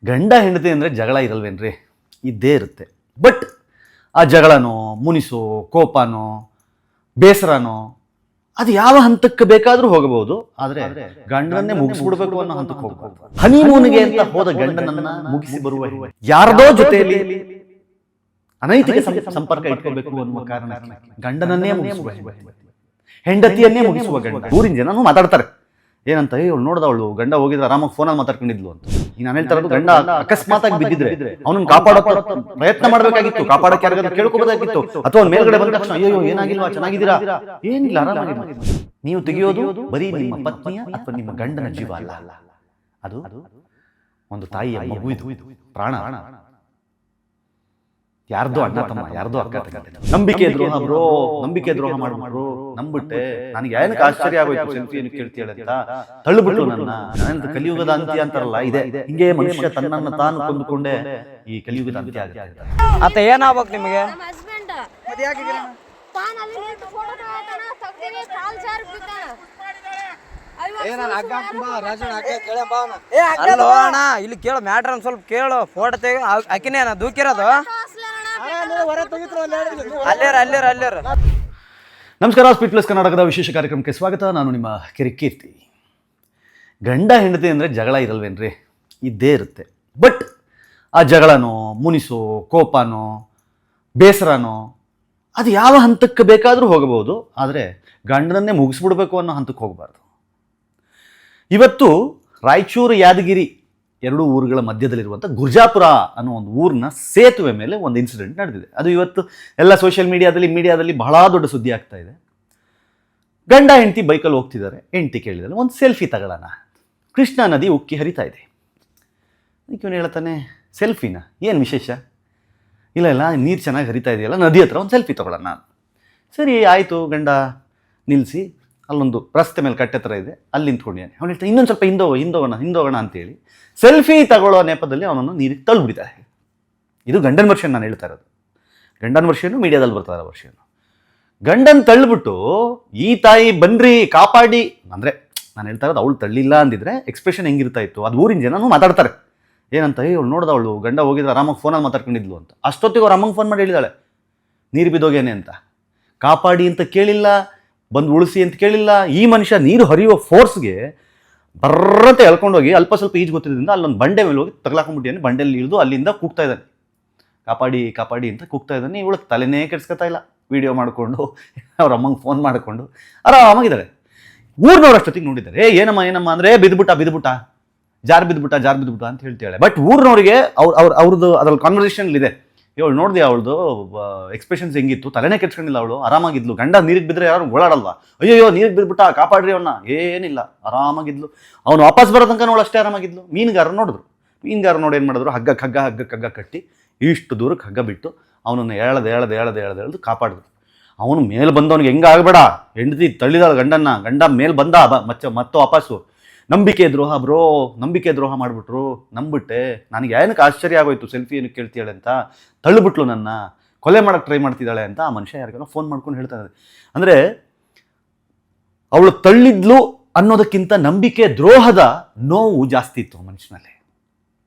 ಗಂಡ ಹೆಂಡತಿ ಅಂದರೆ ಜಗಳ ಇರಲ್ವೇನ್ರಿ? ಇದ್ದೇ ಇರುತ್ತೆ. ಬಟ್ ಆ ಜಗಳನೋ, ಮುನಿಸೋ, ಕೋಪನೋ, ಬೇಸರನೋ ಅದು ಯಾವ ಹಂತಕ್ಕೆ ಬೇಕಾದರೂ ಹೋಗಬಹುದು. ಆದರೆ ಗಂಡನನ್ನೇ ಮುಗಿಸ್ಬಿಡ್ಬೇಕು ಅನ್ನೋ ಹಂತಕ್ಕೆ ಹೋಗಬಹುದು. ಹನಿಮೂನ್ಗೆ ಅಂತ ಹೋದ ಗಂಡನನ್ನ ಮುಗಿಸಿ ಬರುವ ಯಾರದೋ ಜೊತೆಯಲ್ಲಿ ಅನೈತಿಕ ಸಂಪರ್ಕ ಇಟ್ಕೋಬೇಕು ಅನ್ನುವ ಕಾರಣಕ್ಕೆ ಗಂಡನನ್ನೇ ಮುಗಿಸುವ ಹೆಂಡತಿಯನ್ನೇ ಮುಗಿಸುವ ಗಂಡ. ಊರಿನ ಜನನು ಮಾತಾಡ್ತಾರೆ ಏನಂತ, ಇವಳು ನೋಡ್ದವಳು ಗಂಡ ಹೋಗಿದ್ರೆ ಆರಾಮಾಗಿ ಫೋನಲ್ಲಿ ಮಾತಾಡ್ಕೊಂಡಿದ್ಲು ಅಂತ. ಈಗ ನಾನು ಹೇಳ್ತಾ ಇರೋದು, ಗಂಡ ಅಕಸ್ಮಾತ್ ಆಗಿ ಬಿದ್ದಿದ್ರೆ ಅವನನ್ನ ಕಾಪಾಡೋ ಪ್ರಯತ್ನ ಮಾಡ್ಬೇಕಾಗಿತ್ತು, ಕಾಪಾಡಕ್ಕೆ ಯಾರಿಗಾದ್ರೂ ಕೇಳ್ಕೋಬೇಕಾಗಿತ್ತು. ಅಥವಾ ಮೇಲ್ಗಡೆ ಬಂದ ತಕ್ಷಣ ಅಯ್ಯೋ ಏನಾಗಿಲ್ವಾ, ಚೆನ್ನಾಗಿದ್ದೀರಾ, ಏನಿಲ್ಲ ಆರಾಮಾಗಿಲ್ಲ. ನೀವು ತೆಗೆಯೋದು ಬರೀ ನಿಮ್ಮ ಪತ್ನಿಯ ಅಥವಾ ನಿಮ್ಮ ಗಂಡನ ಜೀವ ಅಲ್ಲ, ಅದು ಒಂದು ತಾಯಿಯ ಮಗು, ಇದು ಪ್ರಾಣ. ಯಾರ್ದೋ ಅಣ್ಣ ತಮ್ಮ, ಯಾರ್ದೋ ಅಕ್ಕ ತಂಗಿ. ನಂಬಿಕೆ ದ್ರೋಹ ಬ್ರೋ, ನಂಬಿಕೆ ದ್ರೋಹ ಮಾಡ್ಬಿಟ್ರು, ನಂಬಿಟ್ಟೆ. ನನಗೆ ಏನಕ್ಕೆ ಆಶ್ಚರ್ಯ ಆಗೋಯ್ತು, ಸೆಲ್ಫಿಯನ್ನು ಕೇಳ್ತೀಯಲ್ಲ ಅಂತ ತಳ್ಳಿಬಿಟ್ರು ನನ್ನ. ಕಲಿಯುಗದ ಅಂತ್ಯ ಅಂತಾರಲ್ಲ, ಇದೆ. ಹಿಂಗೆ ಮನುಷ್ಯ ತನ್ನನ್ನು ತಾನು ಕೊಂದುಕೊಂಡೆ ಈ ಕಲಿಯುಗದ ಅಂತ್ಯ ಆಗುತ್ತೆ. ಆತ ಏನಾಗ್ಬೇಕು ನಿಮಗೆ? ಇಲ್ಲಿ ಕೇಳು ಮ್ಯಾಟ್ರ್ ಒಂದ್ ಸ್ವಲ್ಪ ಕೇಳು. ಫೋಟೋ ತೆಗಿ, ಆಕಿನೇ ದೂಕಿರೋದು. ನಮಸ್ಕಾರ, ಸ್ಪೀಡ್ ಪ್ಲಸ್ ಕರ್ನಾಟಕದ ವಿಶೇಷ ಕಾರ್ಯಕ್ರಮಕ್ಕೆ ಸ್ವಾಗತ. ನಾನು ನಿಮ್ಮ ಕಿರಿಕೀರ್ತಿ. ಗಂಡ ಹೆಂಡತಿ ಅಂದರೆ ಜಗಳ ಇರಲ್ವೇನ್ರಿ? ಇದ್ದೇ ಇರುತ್ತೆ. ಬಟ್ ಆ ಜಗಳನೋ, ಮುನಿಸೋ, ಕೋಪನೋ, ಬೇಸರನೋ ಅದು ಯಾವ ಹಂತಕ್ಕೆ ಬೇಕಾದರೂ ಹೋಗಬಹುದು. ಆದರೆ ಗಂಡನನ್ನೇ ಮುಗಿಸ್ಬಿಡ್ಬೇಕು ಅನ್ನೋ ಹಂತಕ್ಕೆ ಹೋಗಬಾರ್ದು. ಇವತ್ತು ರಾಯಚೂರು ಯಾದಗಿರಿ ಎರಡು ಊರುಗಳ ಮಧ್ಯದಲ್ಲಿರುವಂಥ ಗುರ್ಜಾಪುರ ಅನ್ನೋ ಒಂದು ಊರಿನ ಸೇತುವೆ ಮೇಲೆ ಒಂದು ಇನ್ಸಿಡೆಂಟ್ ನಡೆದಿದೆ. ಅದು ಇವತ್ತು ಎಲ್ಲ ಸೋಷಿಯಲ್ ಮೀಡಿಯಾದಲ್ಲಿ ಬಹಳ ದೊಡ್ಡ ಸುದ್ದಿ ಆಗ್ತಾ ಇದೆ. ಗಂಡ ಹೆಂಡತಿ ಬೈಕಲ್ಲಿ ಹೋಗ್ತಿದ್ದಾರೆ. ಹೆಂಡತಿ ಕೇಳಿದರೆ ಒಂದು ಸೆಲ್ಫಿ ತಗೊಳ್ಳೋಣ, ಕೃಷ್ಣಾ ನದಿ ಉಕ್ಕಿ ಹರಿತಾ ಇದೆ. ಅದಕ್ಕೆ ಇವನು ಹೇಳ್ತಾನೆ, ಸೆಲ್ಫಿನ ಏನು ವಿಶೇಷ? ಇಲ್ಲ ನೀರು ಚೆನ್ನಾಗಿ ಹರಿತಾ ಇದೆಯಲ್ಲ, ನದಿ ಹತ್ರ ಒಂದು ಸೆಲ್ಫಿ ತಗೊಳ್ಳೋಣ. ಸರಿ ಆಯಿತು. ಗಂಡ ನಿಲ್ಲಿಸಿ, ಅಲ್ಲೊಂದು ರಸ್ತೆ ಮೇಲೆ ಕಟ್ಟೆ ಥರ ಇದೆ, ಅಲ್ಲಿ ನಿಂತ್ಕೊಂಡಿದ್ದಾನೆ. ಅವನು ಹೇಳ್ತಾನೆ, ಇನ್ನೊಂದು ಸ್ವಲ್ಪ ಹಿಂದೋಗೋಣ ಅಂತೇಳಿ ಸೆಲ್ಫಿ ತಗೊಳ್ಳೋ ನೆಪದಲ್ಲಿ ಅವನನ್ನು ನೀರಿಗೆ ತಳ್ಳಿಬಿಡ್ತಾರೆ. ಇದು ಗಂಡನ ವರ್ಷನ್ ನಾನು ಹೇಳ್ತಾ ಇರೋದು. ಗಂಡನ ವರ್ಷನು ಮೀಡಿಯಾದಲ್ಲಿ ಬರ್ತಾ ಇರೋ ವರ್ಷನು. ಗಂಡನ ತಳ್ಳಿಬಿಟ್ಟು ಈ ತಾಯಿ ಬನ್ರಿ ಕಾಪಾಡಿ ಅಂದರೆ, ನಾನು ಹೇಳ್ತಾ ಇರೋದು ಅವಳು ತಳ್ಳಿಲ್ಲ ಅಂದಿದ್ರೆ ಎಕ್ಸ್ಪ್ರೆಷನ್ ಹೆಂಗಿರ್ತಾ ಇತ್ತು. ಅದು ಊರಿನ ಜನನು ಮಾತಾಡ್ತಾರೆ ಏನಂತ, ಇವಳು ನೋಡ್ದವಳು ಗಂಡ ಹೋಗಿದ್ರೆ ಆರಾಮಾಗಿ ಫೋನಲ್ಲಿ ಮಾತಾಡ್ಕೊಂಡಿದ್ಲು ಅಂತ. ಅಷ್ಟೊತ್ತಿಗೆ ಅವ್ರು ಅಮ್ಮಂಗೆ ಫೋನ್ ಮಾಡಿ ಹೇಳಿದಾಳೆ, ನೀರು ಬಿದ್ದೋಗೇನೆ ಅಂತ. ಕಾಪಾಡಿ ಅಂತ ಕೇಳಿಲ್ಲ, ಬಂದು ಉಳಿಸಿ ಅಂತ ಕೇಳಿಲ್ಲ. ಈ ಮನುಷ್ಯ ನೀರು ಹರಿಯುವ ಫೋರ್ಸ್ಗೆ ಬರ್ರಂತೆ ಎಳ್ಕೊಂಡೋಗಿ ಅಲ್ಪ ಸ್ವಲ್ಪ ಈಜು ಗೊತ್ತಿದ್ದರಿಂದ ಅಲ್ಲೊಂದು ಬಂಡೆ ಮೇಲೆ ಹೋಗಿ ತಗಲಾಕೊಂಡ್ಬಿಟ್ಟಿದ್ದಾನೆ. ಬಂಡೆಯಲ್ಲಿ ಇಳಿದು ಅಲ್ಲಿಂದ ಕೂಗ್ತಾ ಇದ್ದಾನೆ, ಕಾಪಾಡಿ ಅಂತ ಕೂಗ್ತಾ ಇದ್ದಾನೆ. ಇವಳು ತಲೆನೇ ಕೆಡ್ಸ್ಕೊತಾ ಇಲ್ಲ. ವಿಡಿಯೋ ಮಾಡಿಕೊಂಡು ಅವ್ರ ಅಮ್ಮಂಗೆ ಫೋನ್ ಮಾಡಿಕೊಂಡು ಆರಾಮಾಗಿದ್ದಾರೆ. ಊರಿನವ್ರು ಅಷ್ಟೊತ್ತಿಗೆ ನೋಡಿದ್ದಾರೆ, ಏನಮ್ಮ ಅಂದರೆ ಬಿದ್ದುಬಿಟ್ಟ ಜಾರ್ ಬಿದ್ದುಬಿಟ್ಟ ಅಂತ ಹೇಳ್ತಾಳೆ. ಬಟ್ ಊರಿನವರಿಗೆ ಅವ್ರದ್ದು ಅದ್ರಲ್ಲಿ ಕಾನ್ವರ್ಸೇಷನ್ಲಿದೆ. ಇವಳು ನೋಡಿದೆ, ಅವಳದು ಎಕ್ಸ್ಪ್ರೆಷನ್ಸ್ ಹೆಂಗಿತ್ತು, ತಲೆನೇ ಕೆಡ್ಸ್ಕೊಂಡಿಲ್ಲ. ಅವಳು ಆರಾಮಾಗಿದ್ಲು. ಗಂಡ ನೀರಿಗೆ ಬಿದ್ದರೆ ಯಾರು ಓಡಾಡಲ್ವಾ, ಅಯ್ಯೋ ನೀರಿಗೆ ಬಿದ್ದುಬಿಟ್ಟ ಕಾಪಾಡ್ರಿ ಅವನ್ನ, ಏನಿಲ್ಲ ಆರಾಮಾಗಿದ್ಲು. ಅವನು ವಾಪಸ್ ಬರೋ ತನಕ ಅವಳು ಅಷ್ಟೇ ಆರಾಮಾಗಿದ್ಲು. ಮೀನುಗಾರರು ನೋಡಿದ್ರು. ಮೀನುಗಾರರು ನೋಡಿ ಏನು ಮಾಡಿದ್ರು, ಹಗ್ಗ ಕಟ್ಟಿ ಇಷ್ಟು ದೂರಕ್ಕೆ ಹಗ್ಗ ಬಿಟ್ಟು ಅವನನ್ನು ಎಳೆದು ಕಾಪಾಡಿದ್ರು. ಅವನು ಮೇಲೆ ಬಂದವನಿಗೆ ಹೆಂಗೆ ಆಗಬೇಡ, ಹೆಂಡತಿ ತಳ್ಳಿದಾಳ ಗಂಡ ಮೇಲೆ ಬಂದ ಮತ್ತೆ ವಾಪಸ್ಸು. ನಂಬಿಕೆ ದ್ರೋಹ ಬ್ರೋ, ನಂಬಿಕೆ ದ್ರೋಹ ಮಾಡಿಬಿಟ್ರು, ನಂಬಿಟ್ಟೆ. ನನಗೆ ಏನಕ್ಕೆ ಆಶ್ಚರ್ಯ ಆಗೋಯ್ತು, ಸೆಲ್ಫಿಯನ್ನು ಕೇಳ್ತೀಯಾಳೆ ಅಂತ ತಳ್ಳಿಬಿಟ್ಲು, ನನ್ನ ಕೊಲೆ ಮಾಡೋಕ್ಕೆ ಟ್ರೈ ಮಾಡ್ತಿದ್ದಾಳೆ ಅಂತ ಆ ಮನುಷ್ಯ ಯಾರಿಗಾನ ಫೋನ್ ಮಾಡ್ಕೊಂಡು ಹೇಳ್ತಾ ಇದ್ದಾರೆ. ಅಂದರೆ ಅವಳು ತಳ್ಳಿದ್ಲು ಅನ್ನೋದಕ್ಕಿಂತ ನಂಬಿಕೆ ದ್ರೋಹದ ನೋವು ಜಾಸ್ತಿ ಇತ್ತು ಮನುಷ್ಯನಲ್ಲಿ.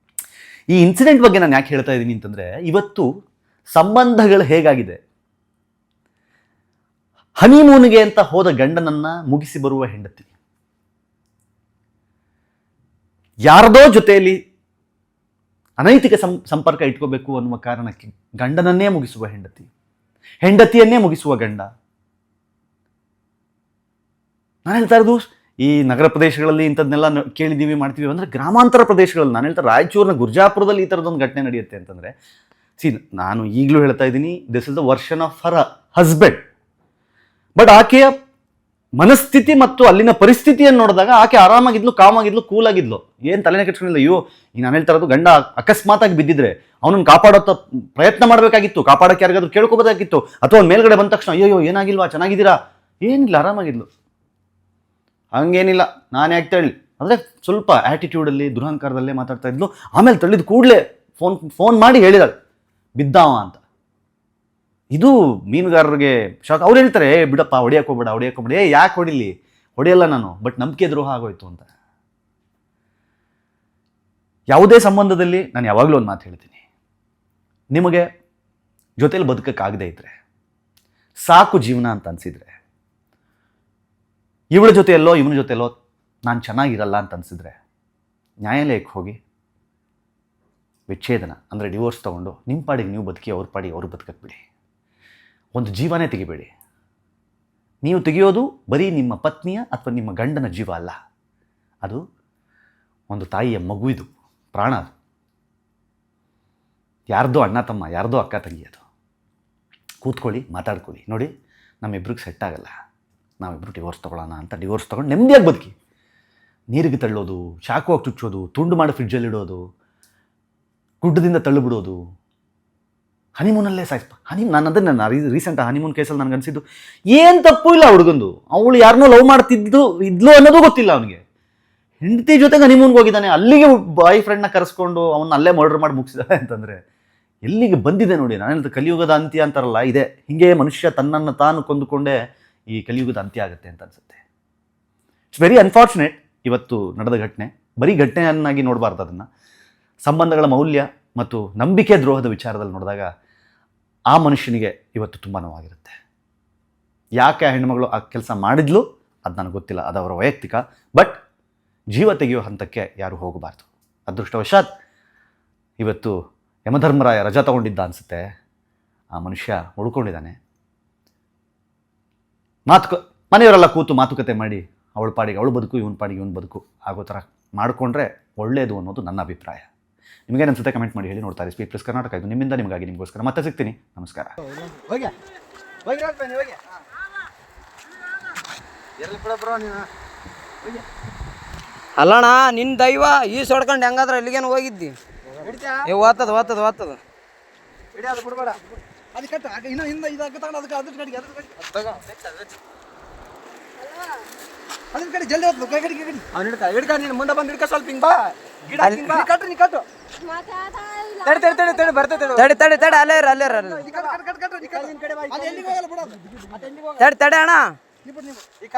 ಈ ಇನ್ಸಿಡೆಂಟ್ ಬಗ್ಗೆ ನಾನು ಯಾಕೆ ಹೇಳ್ತಾ ಇದ್ದೀನಿ ಅಂತಂದರೆ, ಇವತ್ತು ಸಂಬಂಧಗಳು ಹೇಗಾಗಿದೆ. ಹನಿಮೂನ್ಗೆ ಅಂತ ಹೋದ ಗಂಡನನ್ನು ಮುಗಿಸಿ ಬರುವ ಹೆಂಡತಿ, ಯಾರದೋ ಜೊತೆಯಲ್ಲಿ ಅನೈತಿಕ ಸಂಪರ್ಕ ಇಟ್ಕೋಬೇಕು ಅನ್ನುವ ಕಾರಣಕ್ಕೆ ಗಂಡನನ್ನೇ ಮುಗಿಸುವ ಹೆಂಡತಿಯನ್ನೇ ಮುಗಿಸುವ ಗಂಡ. ನಾನು ಹೇಳ್ತಾ ಇರೋದು, ಈ ನಗರ ಪ್ರದೇಶಗಳಲ್ಲಿ ಇಂಥದ್ದನ್ನೆಲ್ಲ ಕೇಳಿದ್ದೀವಿ ಮಾಡ್ತೀವಿ ಅಂದರೆ, ಗ್ರಾಮಾಂತರ ಪ್ರದೇಶಗಳಲ್ಲಿ ನಾನು ಹೇಳ್ತಾ ರಾಯಚೂರಿನ ಗುರ್ಜಾಪುರದಲ್ಲಿ ಈ ಥರದೊಂದು ಘಟನೆ ನಡೆಯುತ್ತೆ ಅಂತಂದರೆ, ನಾನು ಈಗಲೂ ಹೇಳ್ತಾ ಇದ್ದೀನಿ, this is the version of her husband. But ಆಕೆಯ ಮನಸ್ಥಿತಿ ಮತ್ತು ಅಲ್ಲಿನ ಪರಿಸ್ಥಿತಿಯನ್ನು ನೋಡಿದಾಗ ಆಕೆ ಆರಾಮಾಗಿದ್ಲು, ಕಾಮಾಗಿದ್ಲು, ಕೂಲಾಗಿದ್ಲು, ಏನು ತಲೆನೇ ಕೆಡ್ಸ್ಕೊಂಡಿಲ್ಲ. ಅಯ್ಯೋ ಈಗ ನಾನು ಹೇಳ್ತಾ ಇರೋದು, ಗಂಡ ಅಕಸ್ಮಾತ್ ಆಗಿ ಬಿದ್ದಿದ್ರೆ ಅವನನ್ನು ಕಾಪಾಡೋ ಪ್ರಯತ್ನ ಮಾಡಬೇಕಾಗಿತ್ತು, ಕಾಪಾಡೋಕ್ಕೆ ಯಾರಿಗಾದ್ರೂ ಕೇಳ್ಕೋಬೇಕಾಗಿತ್ತು. ಅಥವಾ ಮೇಲ್ಗಡೆ ಬಂದ ತಕ್ಷಣ ಅಯ್ಯೋ ಏನಾಗಿಲ್ವಾ, ಚೆನ್ನಾಗಿದ್ದೀರಾ, ಏನಿಲ್ಲ ಆರಾಮಾಗಿದ್ಲು. ಹಂಗೇನಿಲ್ಲ, ನಾನು ಯಾಕೆ ತಳ್ಳಿ ಅಂದರೆ ಸ್ವಲ್ಪ ಆ್ಯಟಿಟ್ಯೂಡಲ್ಲಿ ದುರಹಂಕಾರದಲ್ಲೇ ಮಾತಾಡ್ತಾ ಇದ್ಲು. ಆಮೇಲೆ ತಳ್ಳಿದ ಕೂಡಲೇ ಫೋನ್ ಮಾಡಿ ಹೇಳಿದಾಳೆ ಬಿದ್ದಾವ ಅಂತ. ಇದು ಮೀನುಗಾರರಿಗೆ ಶಾಕ್. ಅವ್ರು ಹೇಳ್ತಾರೆ, ಬಿಡಪ್ಪ ಹೊಡಿಯೋಕೋಬೇಡ, ಯಾಕೆ ಹೊಡಿಯಲ್ಲ ನಾನು, ಬಟ್ ನಂಬಿಕೆ ದ್ರೋಹ ಆಗೋಯ್ತು ಅಂತ. ಯಾವುದೇ ಸಂಬಂಧದಲ್ಲಿ ನಾನು ಯಾವಾಗಲೂ ಒಂದು ಮಾತು ಹೇಳ್ತೀನಿ, ನಿಮಗೆ ಜೊತೆಲಿ ಬದುಕಕ್ಕಾಗದೇ ಇದ್ದರೆ, ಸಾಕು ಜೀವನ ಅಂತ ಅನಿಸಿದರೆ, ಇವಳ ಜೊತೆಯಲ್ಲೋ ಇವನ ಜೊತೆಯಲ್ಲೋ ನಾನು ಚೆನ್ನಾಗಿರಲ್ಲ ಅಂತ ಅನಿಸಿದ್ರೆ, ನ್ಯಾಯಾಲಯಕ್ಕೆ ಹೋಗಿ ವಿಚ್ಛೇದನ ಅಂದರೆ ಡಿವೋರ್ಸ್ ತೊಗೊಂಡು ನಿಮ್ಮ ಪಾಡಿಗೆ ನೀವು ಬದುಕಿ ಅವ್ರ ಪಾಡಿಗೆ ಅವರು ಬದುಕಕ್ಕೆ ಬಿಡಿ. ಒಂದು ಜೀವನೇ ತೆಗಿಬೇಡಿ. ನೀವು ತೆಗೆಯೋದು ಬರೀ ನಿಮ್ಮ ಪತ್ನಿಯ ಅಥವಾ ನಿಮ್ಮ ಗಂಡನ ಜೀವ ಅಲ್ಲ, ಅದು ಒಂದು ತಾಯಿಯ ಮಗುವಿದು ಪ್ರಾಣ. ಅದು ಯಾರ್ದೋ ಅಣ್ಣ ತಮ್ಮ, ಯಾರ್ದೋ ಅಕ್ಕ ತಂಗಿ. ಅದು ಕೂತ್ಕೊಳ್ಳಿ, ಮಾತಾಡ್ಕೊಳ್ಳಿ. ನೋಡಿ, ನಮ್ಮಿಬ್ರಿಗೆ ಸೆಟ್ ಆಗಲ್ಲ, ನಾವಿಬ್ಬರು ಡಿವೋರ್ಸ್ ತೊಗೊಳ್ಳೋಣ ಅಂತ ಡಿವೋರ್ಸ್ ತೊಗೊಂಡು ನೆಮ್ಮದಿಯಾಗಿ ಬದುಕಿ. ನೀರಿಗೆ ತಳ್ಳೋದು, ಚಾಕು ಹಾಕಿ ಚುಚ್ಚೋದು, ತುಂಡು ಮಾಡಿ ಫ್ರಿಡ್ಜಲ್ಲಿಡೋದು, ಗುಡ್ಡದಿಂದ ತಳ್ಳಿಬಿಡೋದು, ಹನಿಮೂನಲ್ಲೇ ನಾನು ಅದನ್ನು ರೀಸೆಂಟ್ ಹನಿಮೂನ್ ಕೇಸಲ್ಲಿ ನನಗೆ ಅನಿಸಿದ್ದು, ಏನು ತಪ್ಪು ಇಲ್ಲ ಹುಡುಗಂದು. ಅವಳು ಯಾರನ್ನೋ ಲವ್ ಇದ್ಲು ಅನ್ನೋದು ಗೊತ್ತಿಲ್ಲ ಅವನಿಗೆ. ಹೆಂಡತಿ ಜೊತೆಗೆ ಹನಿಮೂನ್ಗೆ ಹೋಗಿದ್ದಾನೆ, ಅಲ್ಲಿಗೆ ಬಾಯ್ ಫ್ರೆಂಡ್ನ ಕರೆಸ್ಕೊಂಡು ಅವನ್ನ ಅಲ್ಲೇ ಮರ್ಡರ್ ಮಾಡಿ ಮುಗಿಸಿದಾನೆ ಅಂತಂದರೆ ಎಲ್ಲಿಗೆ ಬಂದಿದೆ ನೋಡಿ. ನಾನು ಹೇಳಿದ ಕಲಿಯುಗದ ಅಂತ್ಯ ಅಂತಾರಲ್ಲ, ಇದೆ. ಹೀಗೆ ಮನುಷ್ಯ ತನ್ನನ್ನು ತಾನು ಕೊಂದುಕೊಂಡೇ ಈ ಕಲಿಯುಗದ ಅಂತ್ಯ ಆಗುತ್ತೆ ಅಂತ ಅನಿಸುತ್ತೆ. ಇಟ್ಸ್ ವೆರಿ ಅನ್ಫಾರ್ಚುನೇಟ್ ಇವತ್ತು ನಡೆದ ಘಟನೆ. ಬರೀ ಘಟನೆಯನ್ನಾಗಿ ನೋಡಬಾರ್ದು ಅದನ್ನು. ಸಂಬಂಧಗಳ ಮೌಲ್ಯ ಮತ್ತು ನಂಬಿಕೆ ದ್ರೋಹದ ವಿಚಾರದಲ್ಲಿ ನೋಡಿದಾಗ ಆ ಮನುಷ್ಯನಿಗೆ ಇವತ್ತು ತುಂಬ ನೋವಾಗಿರುತ್ತೆ. ಯಾಕೆ ಆ ಹೆಣ್ಣುಮಗಳು ಆ ಕೆಲಸ ಮಾಡಿದ್ಲು ಅದು ನನಗೆ ಗೊತ್ತಿಲ್ಲ, ಅದು ಅವರ ವೈಯಕ್ತಿಕ. ಬಟ್ ಜೀವ ತೆಗೆಯೋ ಹಂತಕ್ಕೆ ಯಾರು ಹೋಗಬಾರ್ದು. ಅದೃಷ್ಟವಶಾತ್ ಇವತ್ತು ಯಮಧರ್ಮರಾಯ ರಜಾ ತಗೊಂಡಿದ್ದ ಅನಿಸುತ್ತೆ. ಆ ಮನುಷ್ಯ ಉಳ್ಕೊಂಡಿದ್ದಾನೆ. ಮನೆಯವರೆಲ್ಲ ಕೂತು ಮಾತುಕತೆ ಮಾಡಿ ಅವಳ ಪಾಡಿಗೆ ಅವಳು ಬದುಕು, ಇವನ ಪಾಡಿಗೆ ಇವನು ಬದುಕು ಆಗೋ ಥರ ಮಾಡಿಕೊಂಡ್ರೆ ಒಳ್ಳೆಯದು ಅನ್ನೋದು ನನ್ನ ಅಭಿಪ್ರಾಯ. ನಿಮಗೇನು ಅನ್ಸುತ್ತೆ ಕಮೆಂಟ್ ಮಾಡಿ ಹೇಳಿ. ನೋಡ್ತಾರೆ ಸ್ಪೀಡ್ ಪ್ಲಸ್ ಕರ್ನಾಟಕ. ಇದು ನಿಮ್ಮಿಂದ ನಿಮಗಾಗಿ, ನಿಮಗೋಸ್ಕರ. ಮತ್ತೆ ಸಿಗ್ತೀನಿ. ನಮಸ್ಕಾರ. ಅಲ್ಲಣ್ಣ, ನಿನ್ನ ದೈವ ಈ ಸೊಡ್ಕೊಂಡು ಹೆಂಗಾದ್ರೆ ಎಲ್ಲಿಗೇನು ಹೋಗಿದ್ದಿ? ಓದ್ತದ ಮುಂದೆ ಬಂದು ಹಿಡ್ಕ ಸ್ವಲ್ಪ ಹಿಂಗ್ ಬಾ. ತಡಿ ಅಲ್ಲೇ ಅಣ್ಣ.